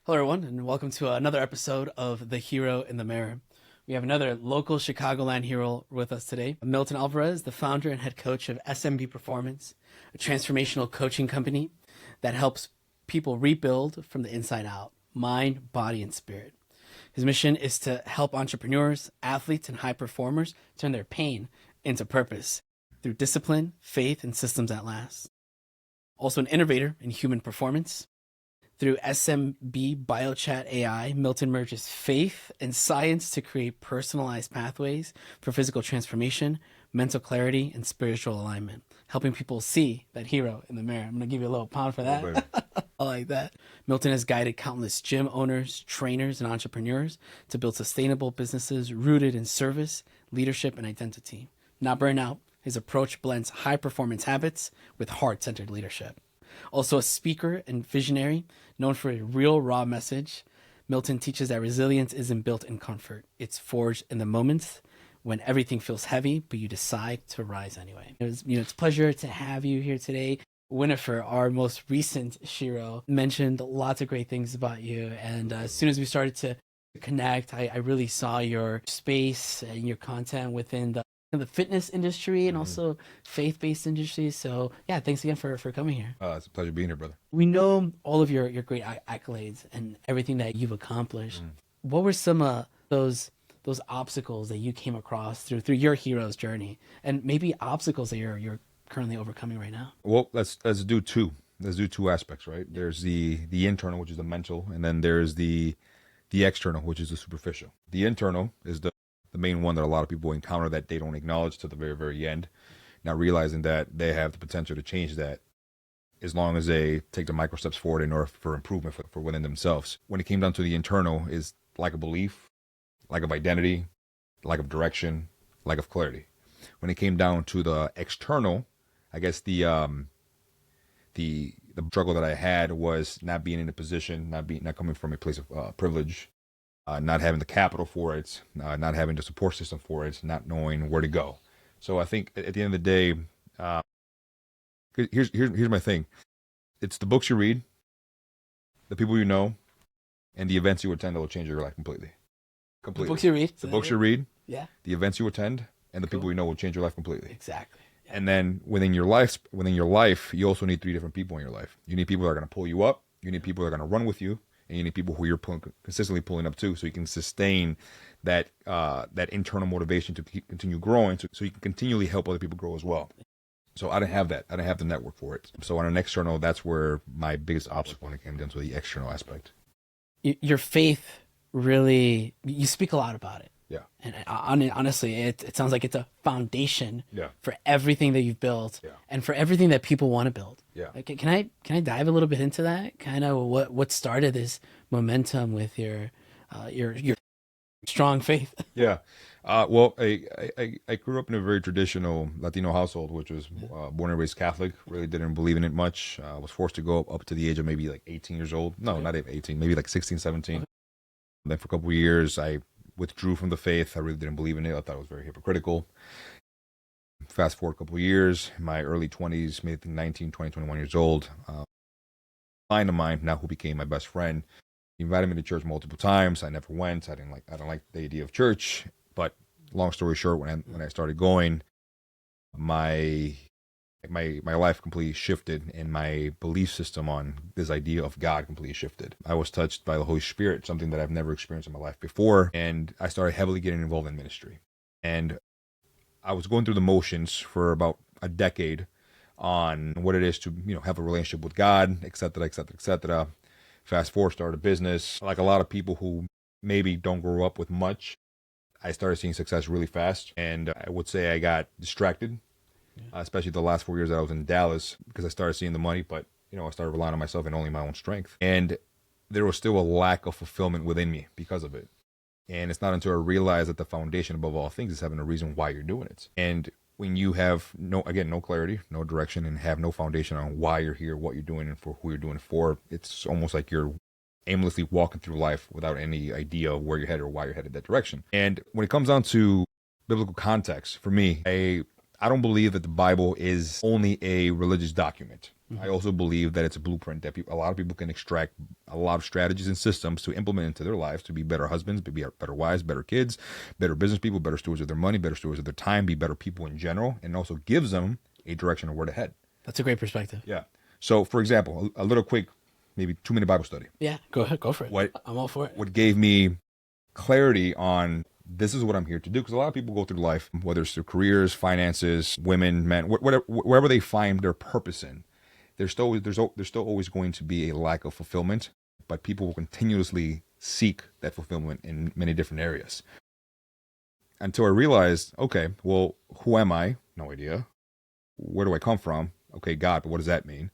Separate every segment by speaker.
Speaker 1: Hello, everyone, and welcome to another episode of The Hero in the Mirror. We have another local Chicagoland hero with us today, Milton Alvarez, the founder and head coach of SMB Performance, a transformational coaching company that helps people rebuild from the inside out, mind, body, and spirit. His mission is to help entrepreneurs, athletes, and high performers turn their pain into purpose through discipline, faith, and systems that last. Also an innovator in human performance. Through SMB BioChat AI, Milton merges faith and science to create personalized pathways for physical transformation, mental clarity, and spiritual alignment, helping people see that hero in the mirror. I'm going to give you a little pound for that. I like that. Milton has guided countless gym owners, trainers, and entrepreneurs to build sustainable businesses rooted in service, leadership, and identity. Not burnout, his approach blends high-performance habits with heart-centered leadership. Also a speaker and visionary, known for a real raw message, Milton teaches that resilience isn't built in comfort. It's forged in the moments when everything feels heavy, but you decide to rise anyway. It's a pleasure to have you here today. Winifred, our most recent Shiro, mentioned lots of great things about you. And as soon as we started to connect, I really saw your space and your content within the fitness industry and also faith-based industry. So yeah, thanks again for coming here.
Speaker 2: It's a pleasure being here, brother.
Speaker 1: We know all of your great accolades and everything that you've accomplished. What were some of those obstacles that you came across through your hero's journey, and maybe obstacles that you're currently overcoming right now?
Speaker 2: Well, let's do two. Let's do two aspects, right? There's the internal, which is the mental, and then there's the external, which is the superficial. The internal is the main one that a lot of people encounter that they don't acknowledge to the very, very end, not realizing that they have the potential to change that as long as they take the micro steps forward in order for improvement for within themselves. When it came down to the internal, is lack of belief, lack of identity, lack of direction, lack of clarity. When it came down to the external, I guess the struggle that I had was not being in a position, not coming from a place of privilege, not having the capital for it, not having the support system for it, not knowing where to go. So I think at the end of the day, here's my thing. It's the books you read, the people you know, and the events you attend that will change your life completely.
Speaker 1: The books you read?
Speaker 2: The books you read,
Speaker 1: yeah.
Speaker 2: The events you attend, and the people you know will change your life completely.
Speaker 1: Exactly. Yeah.
Speaker 2: And then within your life, you also need three different people in your life. You need people that are going to pull you up. You need people that are going to run with you. And you need people who you're consistently pulling up to, so you can sustain that internal motivation to continue growing, so you can continually help other people grow as well. So I didn't have that. I didn't have the network for it. So on an external, that's where my biggest obstacle when it came down to the external aspect.
Speaker 1: Your faith really, you speak a lot about it.
Speaker 2: Yeah.
Speaker 1: And honestly, it sounds like it's a foundation for everything that you've built and for everything that people want to build.
Speaker 2: Yeah.
Speaker 1: Can I dive a little bit into that? Kind of what started this momentum with your strong faith?
Speaker 2: Yeah. Well, I grew up in a very traditional Latino household, which was born and raised Catholic. Really didn't believe in it much. I was forced to go up to the age of maybe like 18 years old. No, not even 18, maybe like 16, 17. Okay. Then for a couple of years, I withdrew from the faith. I really didn't believe in it. I thought it was very hypocritical. Fast forward a couple of years, my early 20s, maybe 19, 20, 21 years old, a client of mine, now who became my best friend, he invited me to church multiple times. I never went. I don't like the idea of church. But long story short, when I started going, my life completely shifted, and my belief system on this idea of God completely shifted. I was touched by the Holy Spirit, something that I've never experienced in my life before, and I started heavily getting involved in ministry. And I was going through the motions for about a decade on what it is to, have a relationship with God, et cetera, et cetera, et cetera. Fast forward, started a business. Like a lot of people who maybe don't grow up with much, I started seeing success really fast. And I would say I got distracted, especially the last 4 years that I was in Dallas, because I started seeing the money, but, I started relying on myself and only my own strength. And there was still a lack of fulfillment within me because of it. And it's not until I realized that the foundation above all things is having a reason why you're doing it. And when you have no clarity, no direction, and have no foundation on why you're here, what you're doing, and for who you're doing it for, it's almost like you're aimlessly walking through life without any idea where you're headed or why you're headed that direction. And when it comes down to biblical context, for me, I don't believe that the Bible is only a religious document. I also believe that it's a blueprint that a lot of people can extract a lot of strategies and systems to implement into their lives to be better husbands, be better wives, better kids, better business people, better stewards of their money, better stewards of their time, be better people in general, and also gives them a direction of where to head.
Speaker 1: That's a great perspective.
Speaker 2: Yeah. So, for example, a little quick, maybe 2-minute Bible study.
Speaker 1: Yeah, go ahead. Go for it. I'm all for it.
Speaker 2: What gave me clarity on this is what I'm here to do, because a lot of people go through life, whether it's their careers, finances, women, men, whatever, wherever they find their purpose in, there's still always going to be a lack of fulfillment, but people will continuously seek that fulfillment in many different areas. Until I realized, okay, well, who am I? No idea. Where do I come from? Okay, God, but what does that mean?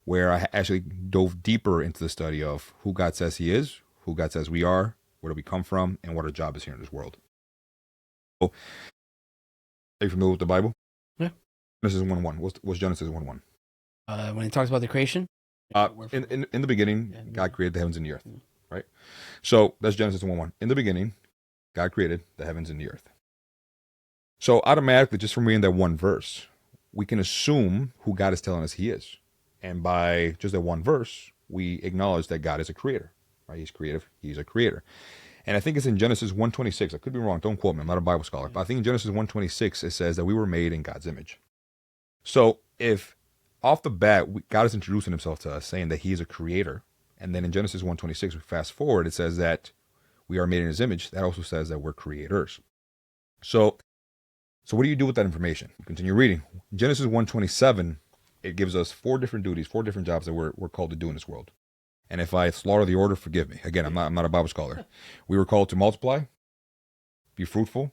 Speaker 2: Where I actually dove deeper into the study of who God says he is, who God says we are, where do we come from, and what our job is here in this world. So, are you familiar with the Bible?
Speaker 1: Yeah.
Speaker 2: Genesis 1:1. What's Genesis 1:1?
Speaker 1: When it talks about the creation?
Speaker 2: In the beginning, God created the heavens and the earth, right? So that's Genesis 1:1. In the beginning, God created the heavens and the earth. So automatically, just from reading that one verse, we can assume who God is telling us he is. And by just that one verse, we acknowledge that God is a creator, right? He's creative. He's a creator. And I think it's in Genesis 1:26. I could be wrong. Don't quote me. I'm not a Bible scholar. But I think in Genesis 1:26, it says that we were made in God's image. So if off the bat, God is introducing himself to us, saying that he is a creator. And then in Genesis 1:26, we fast forward, it says that we are made in his image. That also says that we're creators. So what do you do with that information? You continue reading. Genesis 1:27, it gives us 4 different duties, 4 different jobs that we're called to do in this world. And if I slaughter the order, forgive me. Again, I'm not a Bible scholar. We were called to multiply, be fruitful,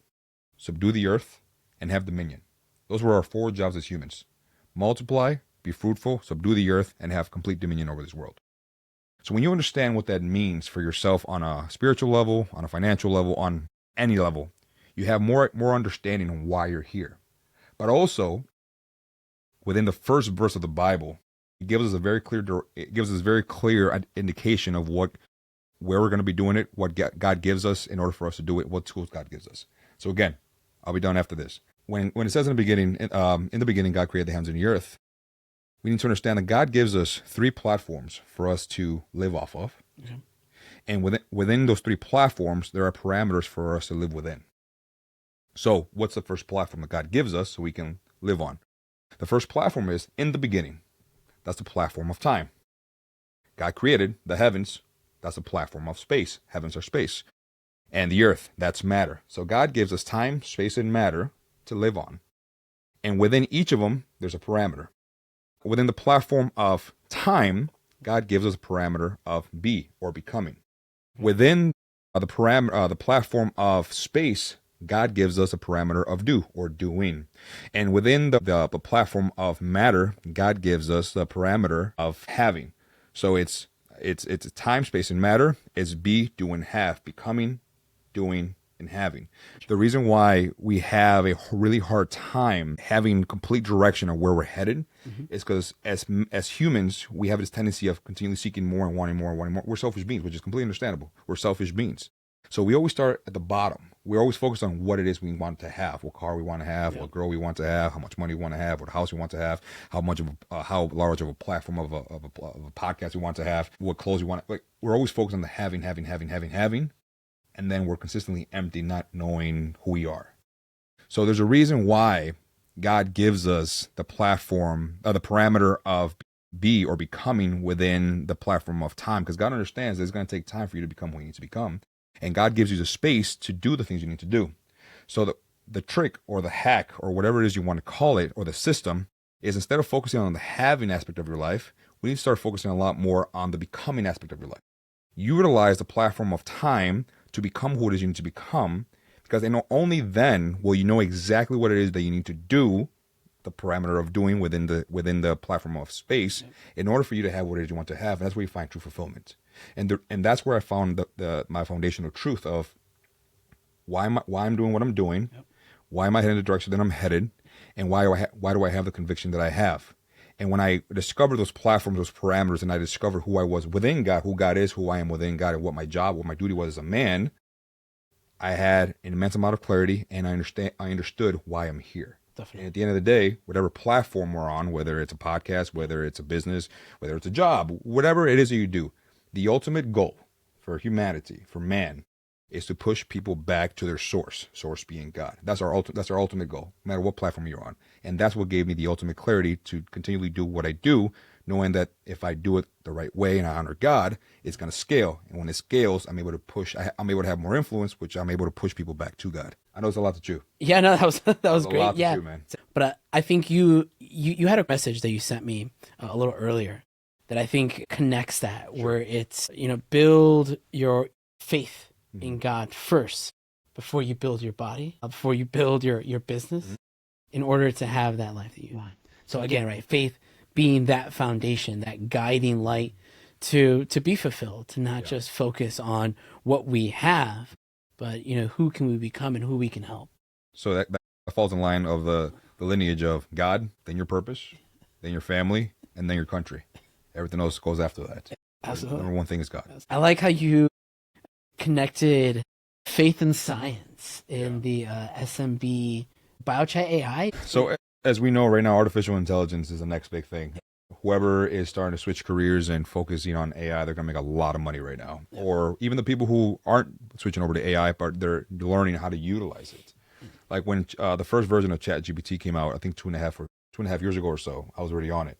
Speaker 2: subdue the earth, and have dominion. Those were our 4 jobs as humans. Multiply, be fruitful, subdue the earth, and have complete dominion over this world. So when you understand what that means for yourself on a spiritual level, on a financial level, on any level, you have more understanding on why you're here. But also, within the first verse of the Bible, it gives us a very clear indication of where we're going to be doing it, what God gives us in order for us to do it, what tools God gives us. So again, I'll be done after this. When it says in the beginning, God created the heavens and the earth, we need to understand that God gives us 3 platforms for us to live off of. Okay. And within those 3 platforms, there are parameters for us to live within. So what's the first platform that God gives us so we can live on? The first platform is in the beginning. That's the platform of time. God created the heavens. That's the platform of space. Heavens are space. And the earth, that's matter. So God gives us time, space, and matter to live on. And within each of them, there's a parameter. Within the platform of time, God gives us a parameter of be or becoming. Within the platform of space, God gives us a parameter of do or doing. And within the platform of matter, God gives us the parameter of having. So it's time, space, and matter. It's be, do, and have. Becoming, doing, and having. The reason why we have a really hard time having complete direction of where we're headed is because as humans, we have this tendency of continually seeking more and wanting more and wanting more. We're selfish beings, which is completely understandable. We're selfish beings. So we always start at the bottom. We're always focused on what it is we want to have, what car we want to have, what girl we want to have, how much money we want to have, what house we want to have, how large of a platform of a podcast we want to have, what clothes we want. Like we're always focused on the having, and then we're consistently empty, not knowing who we are. So there's a reason why God gives us the platform, the parameter of be or becoming within the platform of time, because God understands that it's going to take time for you to become who you need to become. And God gives you the space to do the things you need to do. So the trick or the hack or whatever it is you want to call it, or the system, is instead of focusing on the having aspect of your life, we need to start focusing a lot more on the becoming aspect of your life. Utilize the platform of time to become who it is you need to become, because only then will you know exactly what it is that you need to do, the parameter of doing within the platform of space, in order for you to have what it is you want to have. And that's where you find true fulfillment. And that's where I found my foundational truth of why I'm doing what I'm doing, why am I heading in the direction that I'm headed, and why do I have the conviction that I have. And when I discovered those platforms, those parameters, and I discovered who I was within God, who God is, who I am within God, and what my job, what my duty was as a man, I had an immense amount of clarity, and I understood why I'm here.
Speaker 1: Definitely.
Speaker 2: And at the end of the day, whatever platform we're on, whether it's a podcast, whether it's a business, whether it's a job, whatever it is that you do, the ultimate goal for humanity, for man, is to push people back to their source being God. That's our ultimate goal, no matter what platform you're on. And that's what gave me the ultimate clarity to continually do what I do, knowing that if I do it the right way and I honor God, it's going to scale. And when it scales, I'm able to have more influence, which I'm able to push people back to God. I know it's a lot to chew.
Speaker 1: Yeah, no, that was that was
Speaker 2: a
Speaker 1: great.
Speaker 2: lot to
Speaker 1: Yeah,
Speaker 2: chew, man.
Speaker 1: but I think you had a message that you sent me a little earlier that I think connects that, where it's, build your faith in God first before you build your body, before you build your business, in order to have that life that you want. So again, right, faith being that foundation, that guiding light to be fulfilled, to not just focus on what we have, but who can we become and who we can help.
Speaker 2: So that falls in line of the lineage of God, then your purpose, then your family, and then your country. Everything else goes after that.
Speaker 1: Absolutely.
Speaker 2: The number one thing is God.
Speaker 1: I like how you connected faith and science in the SMB BioChat AI.
Speaker 2: So as we know right now, artificial intelligence is the next big thing. Whoever is starting to switch careers and focusing on AI, they're going to make a lot of money right now. Yep. Or even the people who aren't switching over to AI, but they're learning how to utilize it. Like when the first version of ChatGPT came out, I think 2.5 years ago or so, I was already on it.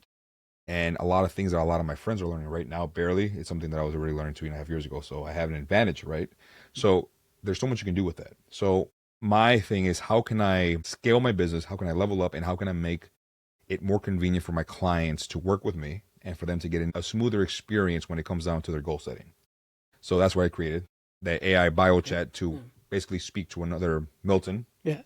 Speaker 2: And a lot of things that a lot of my friends are learning right now, barely, it's something that I was already learning 2.5 years ago. So I have an advantage, right? So there's so much you can do with that. So my thing is, how can I scale my business? How can I level up? And how can I make it more convenient for my clients to work with me and for them to get a smoother experience when it comes down to their goal setting? So that's why I created the AI BioChat to basically speak to another Milton.
Speaker 1: Yeah.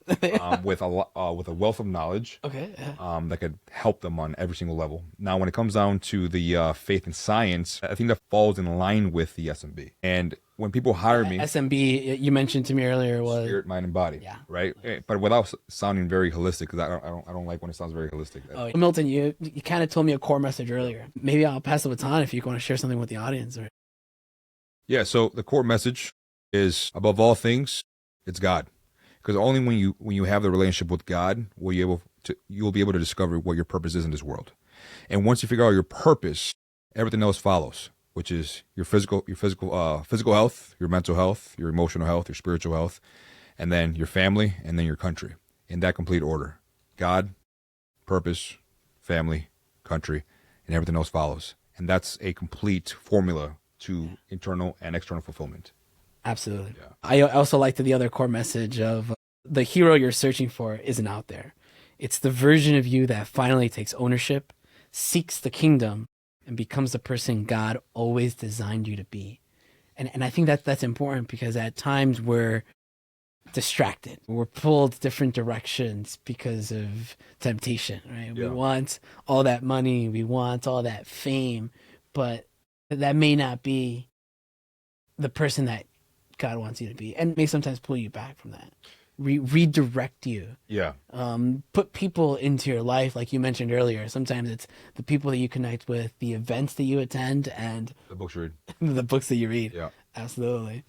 Speaker 2: With a wealth of knowledge, that could help them on every single level. Now, when it comes down to the faith and science, I think that falls in line with the SMB. And when people hire me,
Speaker 1: SMB, you mentioned to me earlier, was
Speaker 2: spirit, mind, and body.
Speaker 1: Yeah.
Speaker 2: Right. But without sounding very holistic, because I don't like when it sounds very holistic.
Speaker 1: Oh, Milton, you kind of told me a core message earlier. Maybe I'll pass the baton if you want to share something with the audience. Or
Speaker 2: yeah. So the core message is, above all things, it's God. Because only when you have the relationship with God will you'll be able to discover what your purpose is in this world. And once you figure out your purpose, everything else follows, which is your physical health, your mental health, your emotional health, your spiritual health, and then your family, and then your country, in that complete order. God, purpose, family, country, and everything else follows. And that's a complete formula to internal and external fulfillment.
Speaker 1: Absolutely.
Speaker 2: Yeah.
Speaker 1: I also liked the other core message of the hero you're searching for isn't out there. It's the version of you that finally takes ownership, seeks the kingdom, and becomes the person God always designed you to be. And I think that's important, because at times we're distracted. We're pulled different directions because of temptation, right?
Speaker 2: Yeah.
Speaker 1: We want all that money. We want all that fame, but that may not be the person that God wants you to be, and may sometimes pull you back from that, redirect you.
Speaker 2: Yeah.
Speaker 1: Put people into your life, like you mentioned earlier. Sometimes it's the people that you connect with, the events that you attend, and
Speaker 2: The books you read.
Speaker 1: the books that you read.
Speaker 2: Yeah.
Speaker 1: Absolutely.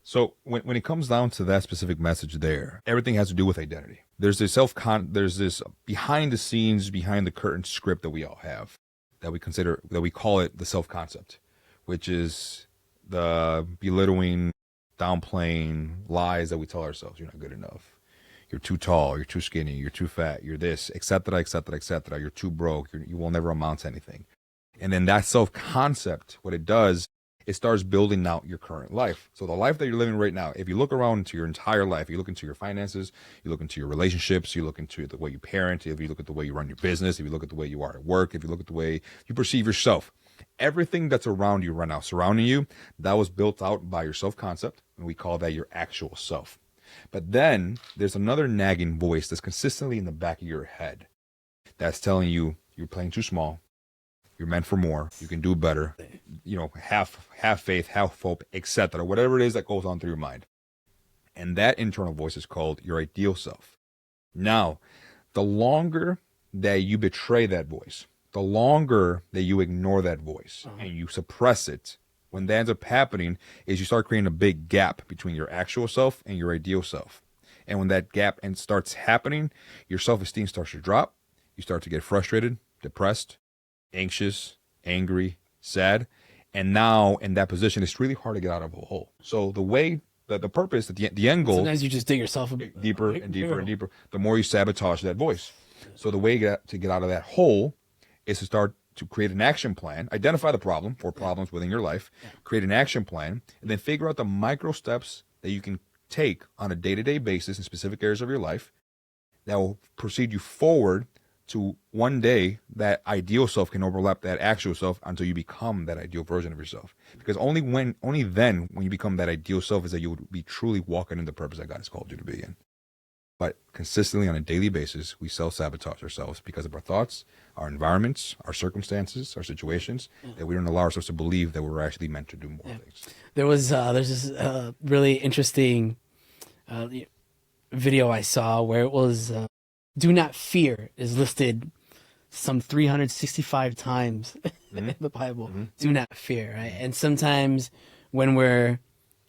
Speaker 2: So when it comes down to that specific message there, everything has to do with identity. There's this behind the scenes, behind the curtain script that we all have, that we call it the self-concept, which is the belittling, downplaying lies that we tell ourselves. You're not good enough. You're too tall. You're too skinny. You're too fat. You're this, etc., etc., etc. You're too broke. You will never amount to anything. And then that self-concept, what it does, it starts building out your current life. So the life that you're living right now, if you look around into your entire life, you look into your finances, you look into your relationships, you look into the way you parent, if you look at the way you run your business, if you look at the way you are at work, if you look at the way you perceive yourself, everything that's around you right now, surrounding you, that was built out by your self-concept, and we call that your actual self. But then there's another nagging voice that's consistently in the back of your head that's telling you you're playing too small, you're meant for more, you can do better, have faith, have hope, etc., whatever it is that goes on through your mind. And that internal voice is called your ideal self. Now, the longer that you betray that voice, the longer that you ignore that voice and you suppress it, when that ends up happening is you start creating a big gap between your actual self and your ideal self. And when that gap and starts happening, your self-esteem starts to drop. You start to get frustrated, depressed, anxious, angry, sad. And now in that position, it's really hard to get out of a hole. So the way that the purpose, the end goal,
Speaker 1: sometimes you just dig yourself
Speaker 2: deeper and deeper and deeper, the more you sabotage that voice. So the way to get out of that hole is to start to create an action plan, identify the problem or problems within your life, create an action plan, and then figure out the micro steps that you can take on a day-to-day basis in specific areas of your life that will proceed you forward to one day that ideal self can overlap that actual self until you become that ideal version of yourself. Because only then when you become that ideal self is that you will be truly walking in the purpose that God has called you to be in. But consistently on a daily basis, we self-sabotage ourselves because of our thoughts, our environments, our circumstances, our situations, that we don't allow ourselves to believe that we're actually meant to do more things.
Speaker 1: There's this really interesting video I saw where it was do not fear is listed some 365 times in the Bible. Do not fear, right? And sometimes when we're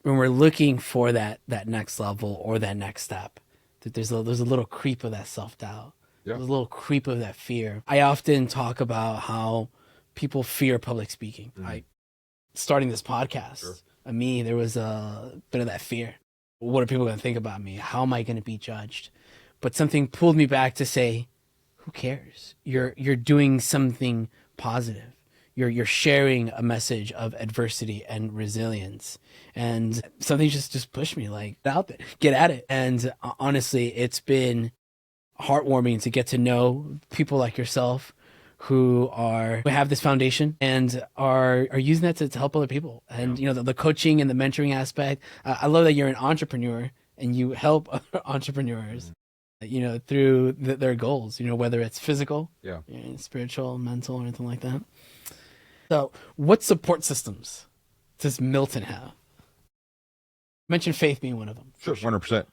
Speaker 1: looking for that next level or that next step, that there's a little creep of that self-doubt.
Speaker 2: Yeah.
Speaker 1: There's a little creep of that fear. I often talk about how people fear public speaking. Starting this podcast, me, there was a bit of that fear. What are people going to think about me? How am I going to be judged? But something pulled me back to say, who cares? You're doing something positive. You're sharing a message of adversity and resilience. And something just pushed me like, out there, get at it. And honestly, it's been heartwarming to get to know people like yourself who have this foundation and are using that to help other people. And, the coaching and the mentoring aspect. I love that you're an entrepreneur and you help other entrepreneurs, through their goals, whether it's physical, spiritual, mental, or anything like that. So what support systems does Milton have? You mentioned faith being one of them.
Speaker 2: Sure, 100%.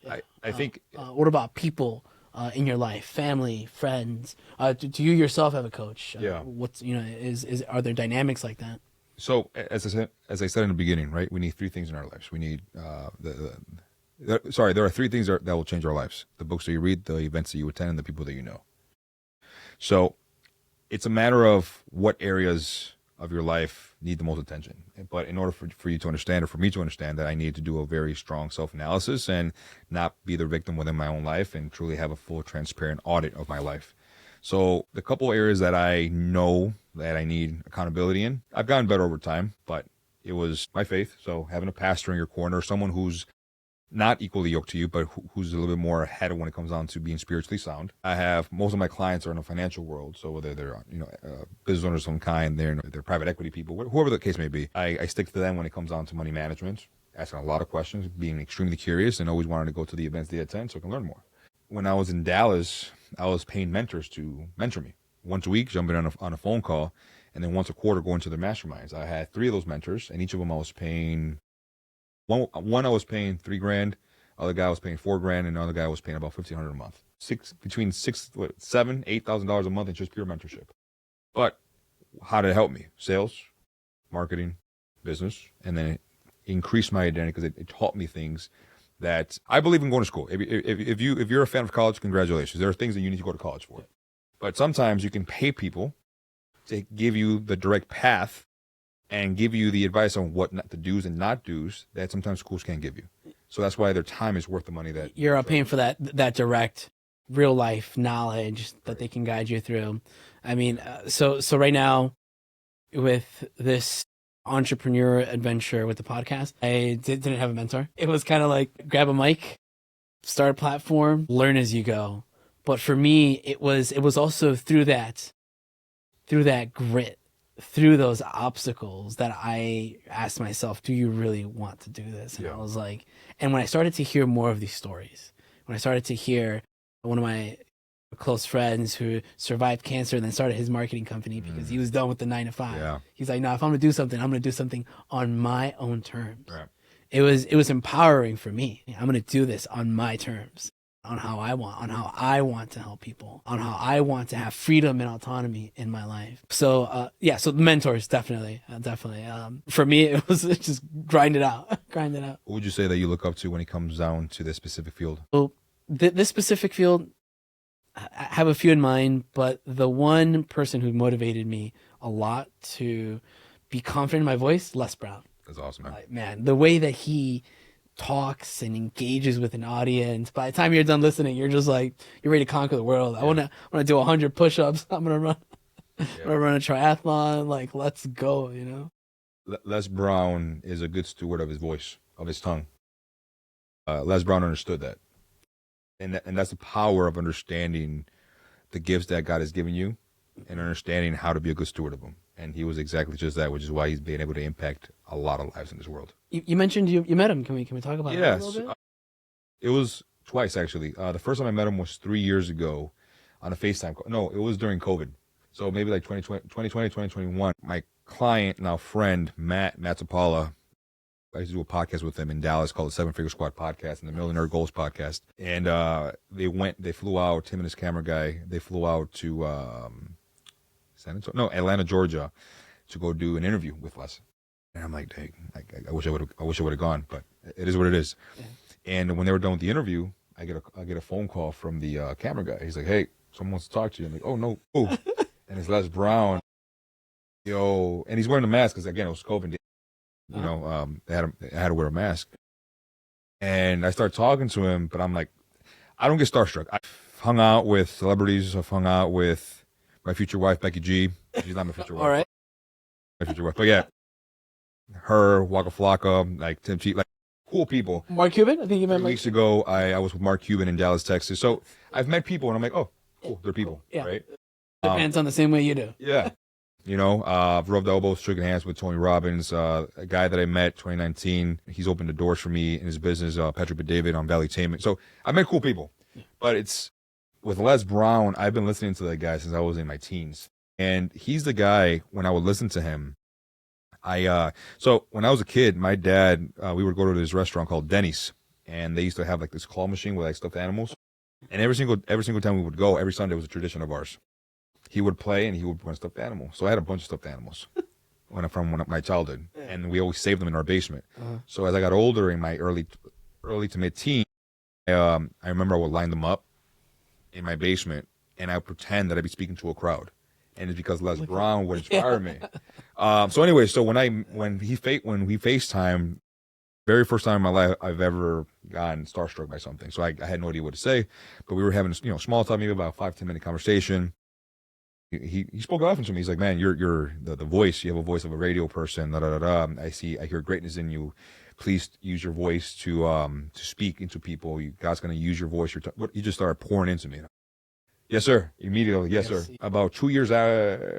Speaker 2: I think.
Speaker 1: What about people in your life, family, friends? Do you yourself have a coach? Are there dynamics like that?
Speaker 2: So as I said in the beginning, right? We need three things in our lives. We need there are three things that will change our lives: the books that you read, the events that you attend, and the people that you know. So it's a matter of what areas of your life need the most attention. But in order for you to understand, or for me to understand, that I need to do a very strong self-analysis and not be the victim within my own life and truly have a full, transparent audit of my life. So the couple areas that I know that I need accountability in, I've gotten better over time, but it was my faith. So having a pastor in your corner, someone who's not equally yoked to you, but who's a little bit more ahead when it comes down to being spiritually sound. I have most of my clients are in the financial world, so whether they're business owners of some kind, they're private equity people, whoever the case may be. I stick to them when it comes down to money management, asking a lot of questions, being extremely curious, and always wanting to go to the events they attend so I can learn more. When I was in Dallas, I was paying mentors to mentor me once a week, jumping on a phone call, and then once a quarter going to their masterminds. I had three of those mentors, and each of them I was paying. One I was paying $3,000, other guy was paying $4,000, and another guy was paying about $1,500 a month. Between $7,000-$8,000 a month in just pure mentorship. But how did it help me? Sales, marketing, business, and then it increased my identity because it taught me things that I believe in going to school. If you're a fan of college, congratulations. There are things that you need to go to college for. But sometimes you can pay people to give you the direct path and give you the advice on what not the do's and not do's that sometimes schools can't give you. So that's why their time is worth the money that
Speaker 1: you're paying for that direct real life knowledge that they can guide you through. I mean, so right now with this entrepreneur adventure with the podcast, I didn't have a mentor. It was kind of like grab a mic, start a platform, learn as you go. But for me, it was also through that grit, through those obstacles that I asked myself, do you really want to do this? And I was like, and when I started to hear more of these stories, when I started to hear one of my close friends who survived cancer and then started his marketing company because he was done with the 9 to 5. Yeah. He's like, no, if I'm going to do something, I'm going to do something on my own terms. Right. It was empowering for me. I'm going to do this on my terms. On how I want to help people, on how I want to have freedom and autonomy in my life. So, so the mentors, definitely. For me, it was just grind it out.
Speaker 2: What would you say that you look up to when it comes down to this specific field?
Speaker 1: Well, This specific field, I have a few in mind, but the one person who motivated me a lot to be confident in my voice, Les Brown.
Speaker 2: That's awesome, man.
Speaker 1: Like, man, the way that he talks and engages with an audience, by the time you're done listening, you're just like, you're ready to conquer the world. I wanna do 100 push-ups. I'm gonna run a triathlon. Like, let's go, you know?
Speaker 2: Les Brown is a good steward of his voice, of his tongue. Les Brown understood that. And that's the power of understanding the gifts that God has given you and understanding how to be a good steward of them. And he was exactly just that, which is why he's been able to impact a lot of lives in this world.
Speaker 1: You mentioned you met him. Can we talk about that a little bit?
Speaker 2: It was twice, actually. The first time I met him was 3 years ago on a FaceTime call. No, it was during COVID. So maybe like 2021. My client, now friend, Matt Zapala, I used to do a podcast with him in Dallas called the 7 Figure Squad podcast and the Millionaire Goals podcast. And they flew out, him and his camera guy, they flew out to Atlanta, Georgia, to go do an interview with Les. And I'm like, dang, I wish I would have gone, but it is what it is. Yeah. And when they were done with the interview, I get a phone call from the camera guy. He's like, hey, someone wants to talk to you. I'm like, oh no, oh. And it's Les Brown. And he's wearing a mask because again it was COVID. You know, I had to wear a mask. And I start talking to him, but I'm like, I don't get starstruck. I've hung out with celebrities. I've hung out with my future wife, Becky G. She's not my future wife.
Speaker 1: All right.
Speaker 2: My future wife. But yeah, her, Waka Flocka, like Tim T, like cool people.
Speaker 1: Mark Cuban? I think you met
Speaker 2: weeks ago, I was with Mark Cuban in Dallas, Texas. So I've met people and I'm like, oh, cool, they're people.
Speaker 1: Yeah.
Speaker 2: Right?
Speaker 1: Depends on the same way you do.
Speaker 2: Yeah. You know, I've rubbed elbows, shaken hands with Tony Robbins, a guy that I met 2019. He's opened the doors for me in his business, Patrick David on Valleytainment. So I met cool people. But it's with Les Brown, I've been listening to that guy since I was in my teens. And he's the guy, when I would listen to him, so when I was a kid, my dad, we would go to this restaurant called Denny's. And they used to have like this claw machine with like stuffed animals. And every single time we would go, every Sunday was a tradition of ours. He would play and he would run stuffed animals. So I had a bunch of stuffed animals from my childhood, and we always saved them in our basement. So as I got older in my early to mid teen, I remember I would line them up in my basement, and I would pretend that I'd be speaking to a crowd, and it's because Les Brown would inspire me. So anyway, so when we FaceTime, very first time in my life I've ever gotten starstruck by something. So I had no idea what to say, but we were having small talk, maybe about 5-10 minute conversation. He spoke often to me. He's like, man, you're the voice. You have a voice of a radio person. Da, da, da, da. I hear greatness in you. Please use your voice to speak into people. God's going to use your voice. You just started pouring into me. Yes, sir. Immediately. Yes, sir. About 2 years ago,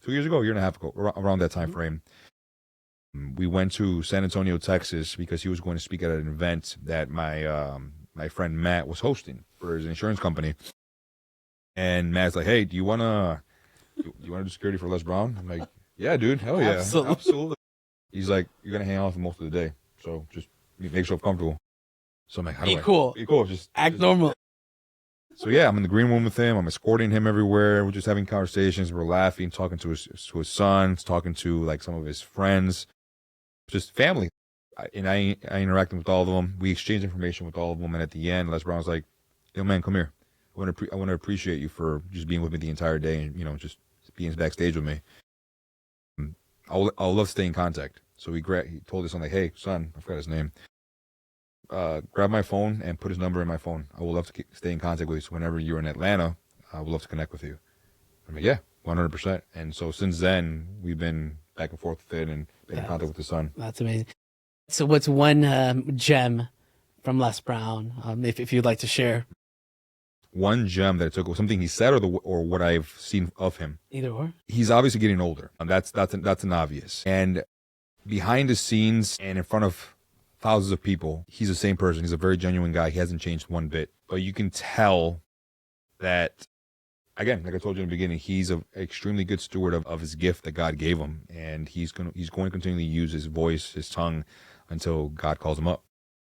Speaker 2: a year and a half ago, around that time frame, we went to San Antonio, Texas, because he was going to speak at an event that my friend Matt was hosting for his insurance company. And Matt's like, hey, do you want to do security for Les Brown? I'm like, yeah, dude. Hell yeah. Absolutely. He's like, you're going to hang out with him most of the day. So just make yourself comfortable. So I'm like, how do I? Be cool. Just
Speaker 1: act normal.
Speaker 2: So yeah, I'm in the green room with him. I'm escorting him everywhere. We're just having conversations. We're laughing, talking to his sons, talking to like some of his friends, just family. And I interacting with all of them. We exchange information with all of them. And at the end, Les Brown's like, yo, man, come here. I want to appreciate you for just being with me the entire day and, just being backstage with me. I'll love to stay in contact. So he told his son, like, hey, son, I forgot his name. Grab my phone and put his number in my phone. I would love to stay in contact with you. So whenever you're in Atlanta, I would love to connect with you. I'm like, yeah, 100%. And so since then, we've been back and forth with it and been in contact with his son.
Speaker 1: That's amazing. So what's one gem from Les Brown, if you'd like to share?
Speaker 2: One gem that I took was something he said or what I've seen of him.
Speaker 1: Either or.
Speaker 2: He's obviously getting older. That's an obvious. And behind the scenes and in front of thousands of people, he's the same person. He's a very genuine guy. He hasn't changed one bit. But you can tell that, again, like I told you in the beginning, he's an extremely good steward of his gift that God gave him. And he's going to continually use his voice, his tongue, until God calls him up.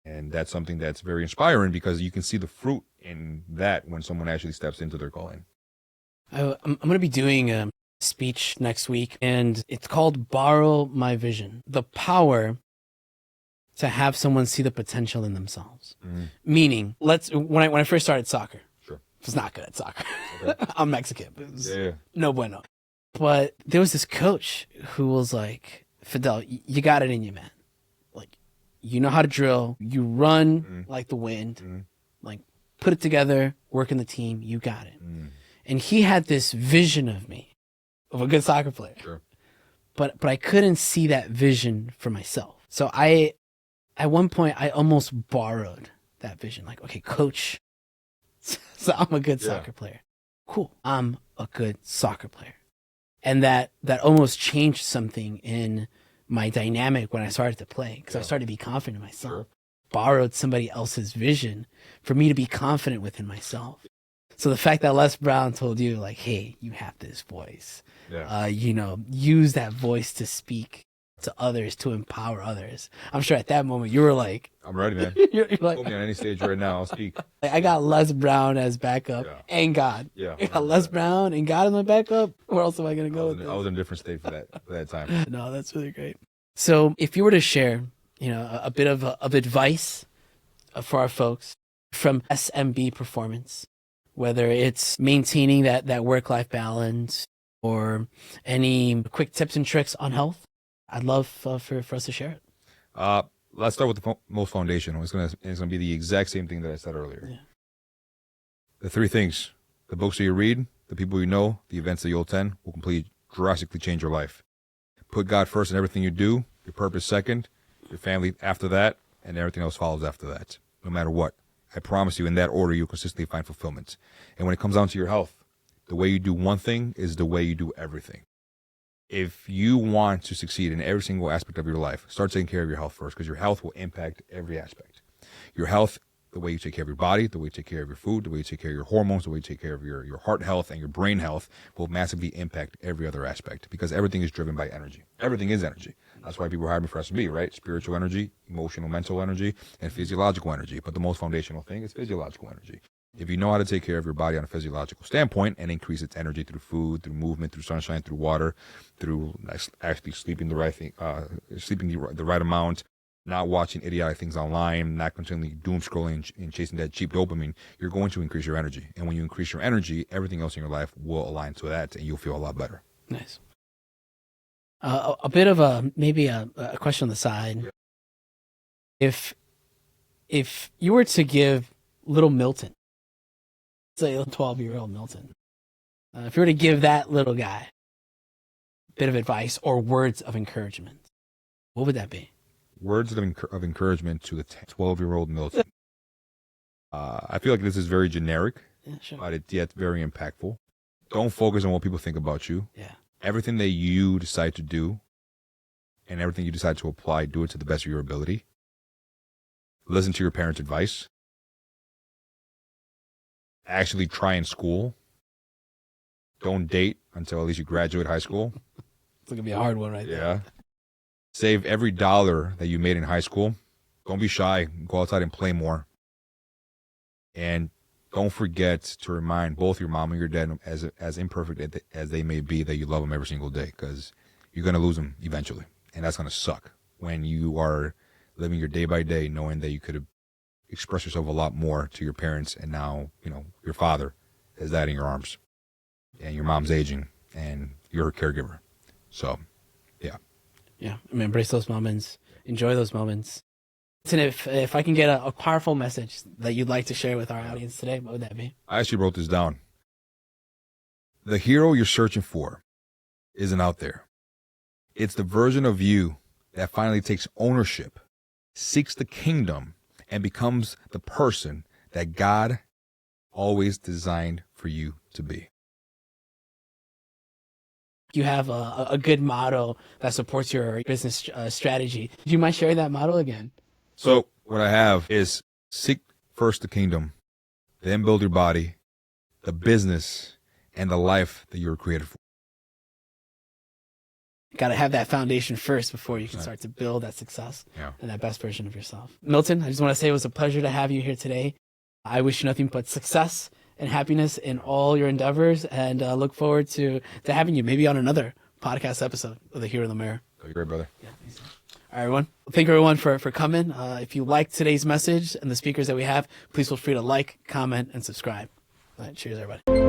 Speaker 2: And that's something that's very inspiring because you can see the fruit in that when someone actually steps into their calling.
Speaker 1: I'm going to be doing a speech next week, and it's called Borrow My Vision. The power to have someone see the potential in themselves. Meaning, when I first started soccer,
Speaker 2: Sure.
Speaker 1: I was not good at soccer.
Speaker 2: Okay.
Speaker 1: I'm Mexican. But it was
Speaker 2: Yeah.
Speaker 1: no bueno. But there was this coach who was like, Fidel, you got it in you, man. Like, you know how to drill. You run like the wind. Like, put it together, work in the team. You got it. And he had this vision of me, of a good soccer player.
Speaker 2: Sure.
Speaker 1: But I couldn't see that vision for myself. So at one point, I almost borrowed that vision. Like, okay, coach, so I'm a good soccer player. Cool. I'm a good soccer player. And that almost changed something in my dynamic when I started to play, because I started to be confident in myself.
Speaker 2: Sure.
Speaker 1: Borrowed somebody else's vision for me to be confident within myself. So the fact that Les Brown told you, like, hey, you have this voice, use that voice to speak to others, to empower others. I'm sure at that moment you were like,
Speaker 2: I'm ready, man.
Speaker 1: you're like,
Speaker 2: Put me on any stage right now. I'll speak.
Speaker 1: like, I got Les Brown as backup and God.
Speaker 2: Yeah.
Speaker 1: I got Les Brown and God as my backup. Where else am I going to go with this?
Speaker 2: I was in a different state for that time.
Speaker 1: No, that's really great. So if you were to share, a bit of advice for our folks from SMB Performance, whether it's maintaining that work-life balance or any quick tips and tricks on health, I'd love for us to share it.
Speaker 2: Let's start with the most foundational. It's gonna be the exact same thing that I said earlier.
Speaker 1: Yeah.
Speaker 2: The three things: the books that you read, the people you know, the events that you'll attend will completely drastically change your life. Put God first in everything you do, your purpose second, your family after that, and everything else follows after that, no matter what. I promise you, in that order, you'll consistently find fulfillment. And when it comes down to your health, the way you do one thing is the way you do everything. If you want to succeed in every single aspect of your life, start taking care of your health first, because your health will impact every aspect. Your health, the way you take care of your body, the way you take care of your food, the way you take care of your hormones, the way you take care of your heart health and your brain health will massively impact every other aspect, because everything is driven by energy. Everything is energy. That's why people hire me for SMB, right? Spiritual energy, emotional, mental energy, and physiological energy. But the most foundational thing is physiological energy. If you know how to take care of your body on a physiological standpoint and increase its energy through food, through movement, through sunshine, through water, through actually sleeping the right thing, sleeping the right amount, not watching idiotic things online, not continually doom scrolling and chasing that cheap dopamine, you're going to increase your energy. And when you increase your energy, everything else in your life will align to that, and you'll feel a lot better.
Speaker 1: Nice. A bit of maybe a question on the side. Yeah. If you were to give little Milton, say a 12-year-old Milton, if you were to give that little guy a bit of advice or words of encouragement, what would that be?
Speaker 2: Words of encouragement to the 12-year-old Milton. I feel like this is very generic, but it's yet very impactful. Don't focus on what people think about you.
Speaker 1: Yeah.
Speaker 2: Everything that you decide to do and everything you decide to apply, do it to the best of your ability. Listen to your parents' advice. Actually try in school. Don't date until at least you graduate high school.
Speaker 1: It's going to be a hard one right there.
Speaker 2: Yeah. Save every dollar that you made in high school. Don't be shy. Go outside and play more. And don't forget to remind both your mom and your dad, as imperfect as they may be, that you love them every single day, because you're going to lose them eventually. And that's going to suck when you are living your day by day knowing that you could have expressed yourself a lot more to your parents, and now, your father has that in your arms, and your mom's aging, and you're her caregiver. So, yeah. Yeah,
Speaker 1: embrace those moments. Enjoy those moments. And if I can get a powerful message that you'd like to share with our audience today, what would that be?
Speaker 2: I actually wrote this down. The hero you're searching for isn't out there. It's the version of you that finally takes ownership, seeks the kingdom, and becomes the person that God always designed for you to be.
Speaker 1: You have a good motto that supports your business strategy. Do you mind sharing that motto again?
Speaker 2: So what I have is seek first the kingdom, then build your body, the business, and the life that you were created for.
Speaker 1: You got to have that foundation first before you can start to build that success and that best version of yourself. Milton, I just want to say it was a pleasure to have you here today. I wish you nothing but success and happiness in all your endeavors, and look forward to having you maybe on another podcast episode of The Hero in the Mirror.
Speaker 2: You're great, brother.
Speaker 1: Yeah, right, everyone. Thank you, everyone, for coming. If you liked today's message and the speakers that we have, please feel free to like, comment, and subscribe. All right, cheers, everybody.